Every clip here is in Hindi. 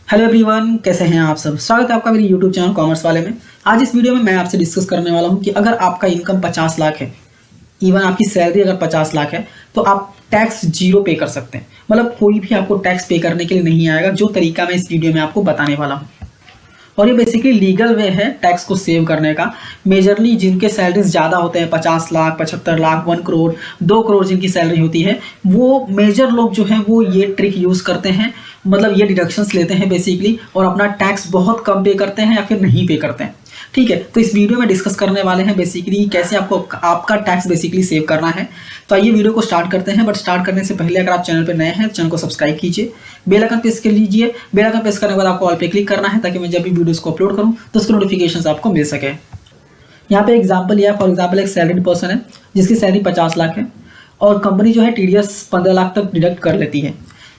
हेलो एवरीवन, कैसे हैं आप सब। स्वागत है आपका मेरी यूट्यूब चैनल कॉमर्स वाले में। आज इस वीडियो में मैं आपसे डिस्कस करने वाला हूं कि अगर आपका इनकम 50 लाख है, इवन आपकी सैलरी अगर 50 लाख है, तो आप टैक्स जीरो पे कर सकते हैं। मतलब कोई भी आपको टैक्स पे करने के लिए नहीं आएगा, जो तरीका मैं इस वीडियो में आपको बताने वाला हूँ। और ये बेसिकली लीगल वे है टैक्स को सेव करने का। मेजरली जिनके सैलरीज ज़्यादा होते हैं, 50 लाख, 75 लाख, 1 करोड़, 2 करोड़ जिनकी सैलरी होती है, वो मेजर लोग जो हैं वो ये ट्रिक यूज़ करते हैं। मतलब ये डिडक्शंस लेते हैं बेसिकली और अपना टैक्स बहुत कम पे करते हैं या फिर नहीं पे करते हैं। ठीक है, तो इस वीडियो में डिस्कस करने वाले हैं बेसिकली कैसे आपको आपका टैक्स बेसिकली सेव करना है। तो आइए वीडियो को स्टार्ट करते हैं। बट स्टार्ट करने से पहले अगर आप चैनल पर नए हैं तो चैनल को सब्सक्राइब कीजिए, बेल आइकन प्रेस कर लीजिए। बेल आइकन प्रेस करने के बाद आपको ऑल पे क्लिक करना है ताकि मैं जब भी वीडियोस को अपलोड करूं तो उसकी नोटिफिकेशन आपको मिल सके। यहाँ पे एग्जाम्पल लिया, फॉर एग्जाम्पल एक सैलरीड पर्सन है जिसकी सैलरी 50 लाख है और कंपनी जो है टीडीएस 15 लाख तक डिडक्ट कर लेती है।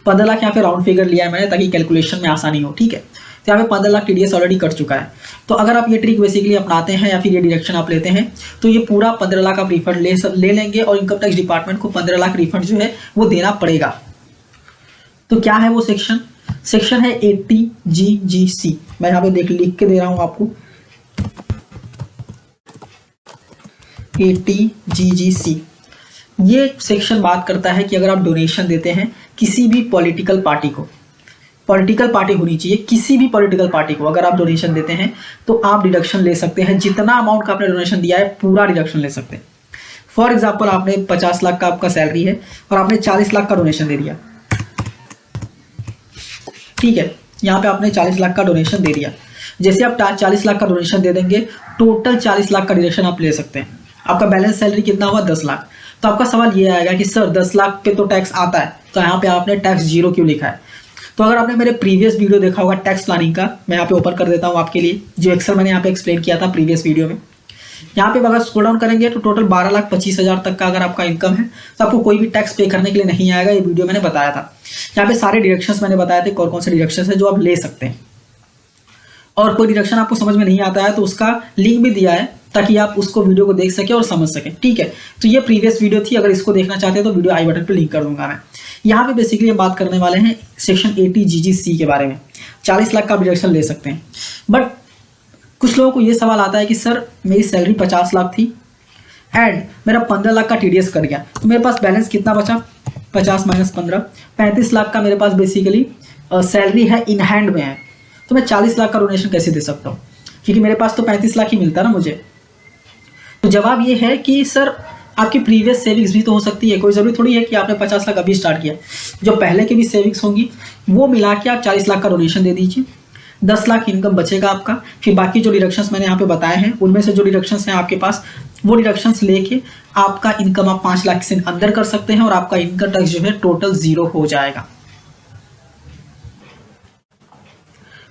15 लाख यहाँ पे राउंड फिगर लिया है मैंने ताकि कैलकुलेशन में आसानी हो। ठीक है, तो यहाँ पे 15 लाख टीडीएस ऑलरेडी कट चुका है। तो अगर आप ये ट्रिक बेसिकली अपनाते हैं या फिर ये डिडक्शन आप लेते हैं तो ये पूरा 15 लाख आप रिफंड ले लेंगे और इनकम टैक्स डिपार्टमेंट को 15 लाख रिफंड जो है वो देना पड़ेगा। तो क्या है वो सेक्शन है 80GGC। मैं यहाँ पे लिख के दे रहा हूँ आपको, 80GGC। ये सेक्शन बात करता है कि अगर आप डोनेशन देते हैं किसी भी पॉलिटिकल पार्टी को, पॉलिटिकल पार्टी होनी चाहिए, किसी भी पॉलिटिकल पार्टी को अगर आप डोनेशन देते हैं तो आप डिडक्शन ले सकते हैं। जितना अमाउंट का आपने डोनेशन दिया है पूरा डिडक्शन ले सकते हैं। फॉर एग्जांपल आपने 50 लाख का आपका सैलरी है और आपने 40 लाख का डोनेशन दे दिया। ठीक है, यहाँ पे आपने 40 लाख का डोनेशन दे दिया। जैसे आप 40 लाख का डोनेशन दे देंगे, टोटल 40 लाख का डिडक्शन आप ले सकते हैं। आपका बैलेंस सैलरी कितना हुआ? 10 लाख। तो आपका सवाल ये आएगा कि सर 10 लाख पे तो टैक्स आता है, तो यहाँ पे आपने टैक्स जीरो क्यों लिखा है? तो अगर आपने मेरे प्रीवियस वीडियो देखा होगा टैक्स प्लानिंग का, मैं यहाँ पे ओपन कर देता हूँ आपके लिए, जो एक्सेल मैंने यहाँ पे एक्सप्लेन किया था प्रीवियस वीडियो में। यहाँ पे अगर स्क्रॉल डाउन करेंगे तो टोटल 12,25,000 तक का अगर आपका इनकम है तो आपको कोई भी टैक्स पे करने के लिए नहीं आएगा। ये वीडियो मैंने बताया था। यहाँ पे सारे डिडक्शंस मैंने बताए थे कौन कौन से डिडक्शंस है जो आप ले सकते हैं। और कोई डिडक्शन आपको समझ में नहीं आता है तो उसका लिंक भी दिया है ताकि आप उसको वीडियो को देख सके और समझ सकें। ठीक है, तो ये प्रीवियस वीडियो थी। अगर इसको देखना चाहते हैं तो वीडियो आई बटन पर लिंक कर दूंगा मैं। यहाँ पे बेसिकली बात करने वाले हैं सेक्शन 80GGC के बारे में। 40 लाख का डिडक्शन ले सकते हैं। बट कुछ लोगों को ये सवाल आता है कि सर मेरी सैलरी 50 लाख थी एंड मेरा 15 लाख का टीडीएस कर गया, तो मेरे पास बैलेंस कितना बचा? 50 - 15, 35 लाख का मेरे पास बेसिकली सैलरी है, इन हैंड में है। तो मैं 40 लाख का डोनेशन कैसे दे सकता हूँ? क्योंकि मेरे पास तो 35 लाख ही मिलता ना मुझे। तो जवाब ये है कि सर आपकी प्रीवियस सेविंग्स भी तो हो सकती है। कोई ज़रूरी थोड़ी है कि आपने 50 लाख अभी स्टार्ट किया। जो पहले की भी सेविंग्स होंगी वो मिला के आप 40 लाख का डोनेशन दे दीजिए। 10 लाख इनकम बचेगा आपका। फिर बाकी जो डिडक्शंस मैंने यहाँ पे बताए हैं उनमें से जो डिडक्शंस हैं आपके पास, वो डिडक्शंस लेके आपका इनकम आप 5 लाख से अंदर कर सकते हैं और आपका इनकम टैक्स जो है टोटल जीरो हो जाएगा।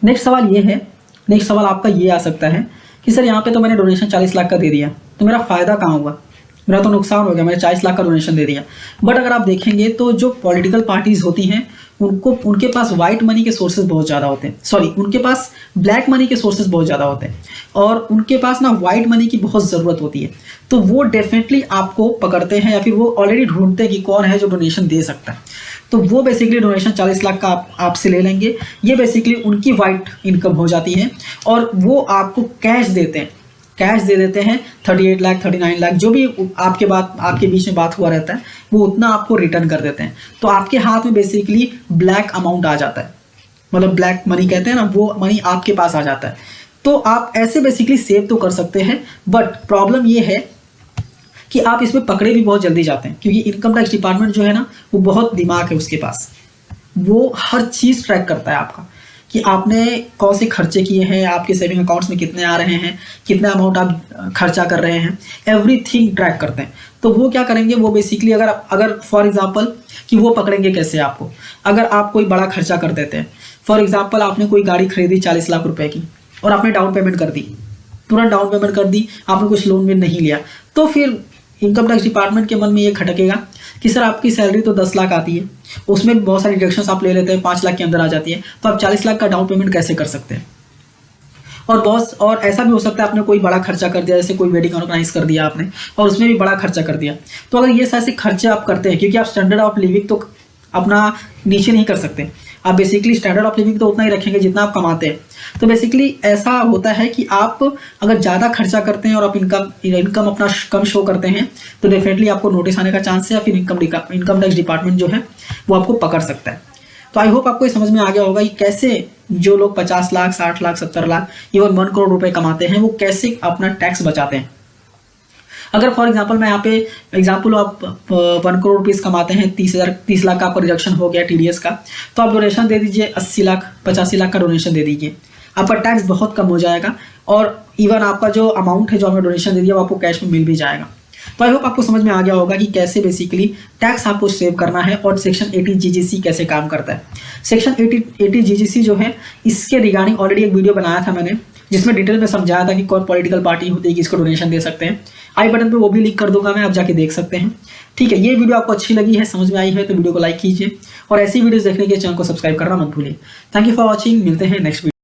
नेक्स्ट सवाल आपका ये आ सकता है कि सर यहाँ पे तो मैंने डोनेशन 40 लाख का दे दिया, तो मेरा फ़ायदा कहाँ हुआ? मेरा तो नुकसान हो गया, मैंने 40 लाख का डोनेशन दे दिया। बट अगर आप देखेंगे तो जो पॉलिटिकल पार्टीज होती हैं उनके पास वाइट मनी के सोर्सेज बहुत ज़्यादा होते हैं, सॉरी उनके पास ब्लैक मनी के सोर्सेज बहुत ज़्यादा होते हैं और उनके पास ना वाइट मनी की बहुत ज़रूरत होती है। तो वो डेफिनेटली आपको पकड़ते हैं या फिर वो ऑलरेडी ढूंढते हैं कि कौन है जो डोनेशन दे सकता है। तो वो बेसिकली डोनेशन 40 लाख का आपसे ले लेंगे। ये बेसिकली उनकी वाइट इनकम हो जाती है और वो आपको कैश दे देते हैं 38 लाख, 39 लाख, जो भी आपके बीच में बात हुआ रहता है वो उतना आपको रिटर्न कर देते हैं। तो आपके हाथ में बेसिकली ब्लैक अमाउंट आ जाता है, मतलब ब्लैक मनी कहते हैं ना, वो मनी आपके पास आ जाता है। तो आप ऐसे बेसिकली सेव तो कर सकते हैं। बट प्रॉब्लम ये है कि आप इसमें पकड़े भी बहुत जल्दी जाते हैं, क्योंकि इनकम टैक्स डिपार्टमेंट जो है ना वो बहुत दिमाग है उसके पास। वो हर चीज़ ट्रैक करता है आपका कि आपने कौन से खर्चे किए हैं, आपके सेविंग अकाउंट्स में कितने आ रहे हैं, कितना अमाउंट आप खर्चा कर रहे हैं, एवरीथिंग ट्रैक करते हैं। तो वो क्या करेंगे, वो बेसिकली अगर फॉर एग्जांपल कि वो पकड़ेंगे कैसे आपको, अगर आप कोई बड़ा खर्चा कर देते हैं। फॉर एग्जांपल आपने कोई गाड़ी खरीदी 40 लाख रुपए की और आपने डाउन पेमेंट कर दी, तुरंत डाउन पेमेंट कर दी, आपने कुछ लोन भी नहीं लिया, तो फिर इनकम टैक्स डिपार्टमेंट के मन में ये खटकेगा कि सर आपकी सैलरी तो 10 लाख आती है, उसमें बहुत सारी डिडक्शंस आप ले लेते हैं, 5 लाख के अंदर आ जाती है, तो आप 40 लाख का डाउन पेमेंट कैसे कर सकते हैं? और ऐसा भी हो सकता है आपने कोई बड़ा खर्चा कर दिया, जैसे कोई वेडिंग ऑर्गेनाइज कर दिया आपने और उसमें भी बड़ा खर्चा कर दिया। तो अगर ये ऐसे खर्चे आप करते हैं, क्योंकि आप स्टैंडर्ड ऑफ लिविंग तो अपना नीचे नहीं कर सकते, आप बेसिकली स्टैंडर्ड ऑफ लिविंग तो उतना ही रखेंगे जितना आप कमाते हैं। तो बेसिकली ऐसा होता है कि आप अगर ज़्यादा खर्चा करते हैं और आप इनकम अपना कम शो करते हैं तो डेफिनेटली आपको नोटिस आने का चांस है या फिर इनकम टैक्स डिपार्टमेंट जो है वो आपको पकड़ सकता है। तो आई होप आपको ये समझ में आ गया होगा कि कैसे जो लोग 50 लाख 60 लाख 70 लाख इवन 1 करोड़ रुपए कमाते हैं वो कैसे अपना टैक्स बचाते हैं। अगर फॉर एग्जांपल मैं यहाँ पे एग्जांपल आप 1 करोड़ रुपीस कमाते हैं, 30 लाख का आपका रिडक्शन हो गया टीडीएस का, तो आप डोनेशन दे दीजिए 80 लाख 85 लाख का डोनेशन दे दीजिए, आपका टैक्स बहुत कम हो जाएगा और इवन आपका जो अमाउंट है जो आपने डोनेशन दे दिया वो आपको कैश में मिल भी जाएगा। तो आई होप आपको समझ में आ गया होगा कि कैसे बेसिकली टैक्स आपको सेव करना है और सेक्शन 80 जीजीसी कैसे काम करता है। सेक्शन 80 जीजीसी जो है इसके रिगार्डिंग ऑलरेडी एक वीडियो बनाया था मैंने जिसमें डिटेल में समझाया था कि कौन पॉलिटिकल पार्टी होती है कि इसको डोनेशन दे सकते हैं। आई बटन पे वो भी लिंक कर दूंगा मैं, आप जाके देख सकते हैं। ठीक है, ये वीडियो आपको अच्छी लगी है, समझ में आई है तो वीडियो को लाइक कीजिए और ऐसी वीडियोस देखने के चैनल को सब्सक्राइब करना मत भूलिए। थैंक यू फॉर वॉचिंग, मिलते हैं नेक्स्ट वीडियो।